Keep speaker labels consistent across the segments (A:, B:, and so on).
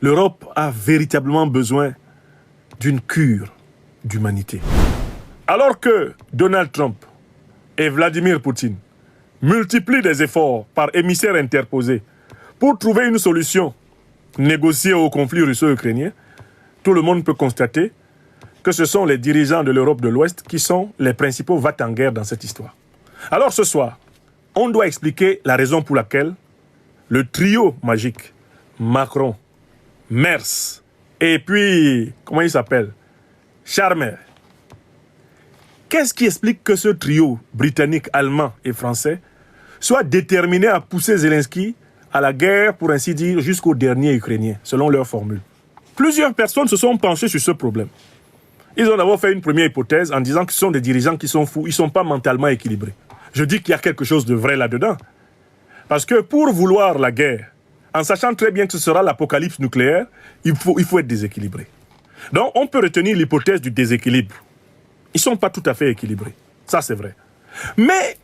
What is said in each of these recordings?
A: l'Europe a véritablement besoin d'une cure d'humanité. Alors que Donald Trump et Vladimir Poutine multiplient des efforts par émissaires interposés pour trouver une solution négociée au conflit russo-ukrainien, tout le monde peut constater que ce sont les dirigeants de l'Europe de l'Ouest qui sont les principaux va-t-en-guerre dans cette histoire. Alors ce soir, on doit expliquer la raison pour laquelle le trio magique, Macron, Merz, et puis, comment il s'appelle, Charmer. Qu'est-ce qui explique que ce trio britannique, allemand et français soit déterminé à pousser Zelensky à la guerre, pour ainsi dire, jusqu'au dernier Ukrainien, selon leur formule? Plusieurs personnes se sont penchées sur ce problème. Ils ont d'abord fait une première hypothèse en disant que ce sont des dirigeants qui sont fous, ils ne sont pas mentalement équilibrés. Je dis qu'il y a quelque chose de vrai là-dedans. Parce que pour vouloir la guerre, en sachant très bien que ce sera l'apocalypse nucléaire, il faut être déséquilibré. Donc on peut retenir l'hypothèse du déséquilibre. Ils ne sont pas tout à fait équilibrés. Ça, c'est vrai. Mais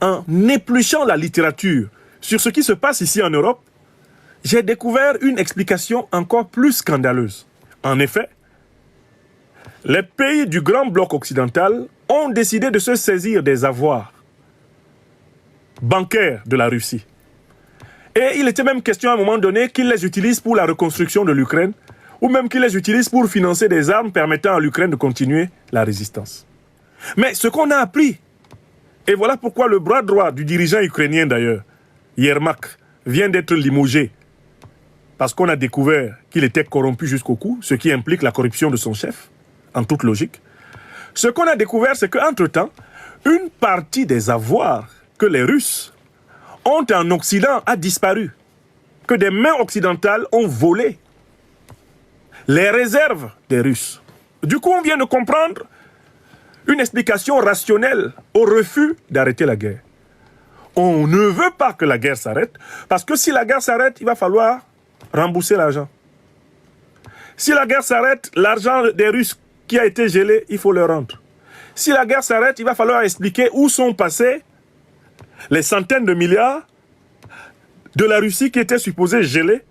A: en épluchant la littérature sur ce qui se passe ici en Europe, j'ai découvert une explication encore plus scandaleuse. En effet, les pays du grand bloc occidental ont décidé de se saisir des avoirs bancaires de la Russie. Et il était même question à un moment donné qu'ils les utilisent pour la reconstruction de l'Ukraine, ou même qu'ils les utilisent pour financer des armes permettant à l'Ukraine de continuer la résistance. Mais ce qu'on a appris, et voilà pourquoi le bras droit du dirigeant ukrainien d'ailleurs, Yermak, vient d'être limogé, parce qu'on a découvert qu'il était corrompu jusqu'au cou, ce qui implique la corruption de son chef, en toute logique. Ce qu'on a découvert, c'est qu'entre-temps, une partie des avoirs que les Russes ont en Occident a disparu, que des mains occidentales ont volé les réserves des Russes. Du coup, on vient de comprendre une explication rationnelle au refus d'arrêter la guerre. On ne veut pas que la guerre s'arrête, parce que si la guerre s'arrête, il va falloir rembourser l'argent. Si la guerre s'arrête, l'argent des Russes qui a été gelé, il faut le rendre. Si la guerre s'arrête, il va falloir expliquer où sont passés les centaines de milliards de la Russie qui étaient supposés gelés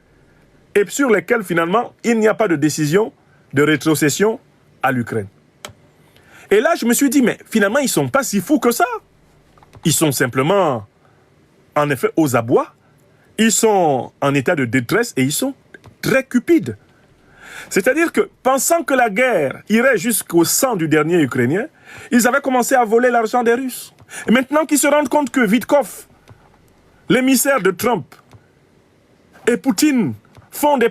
A: et sur lesquels finalement il n'y a pas de décision de rétrocession à l'Ukraine. Et là, je me suis dit, mais finalement, ils ne sont pas si fous que ça. Ils sont simplement, en effet, aux abois. Ils sont en état de détresse et ils sont très cupides. C'est-à-dire que, pensant que la guerre irait jusqu'au sang du dernier Ukrainien, ils avaient commencé à voler l'argent des Russes. Et maintenant qu'ils se rendent compte que Witkoff, l'émissaire de Trump, et Poutine font des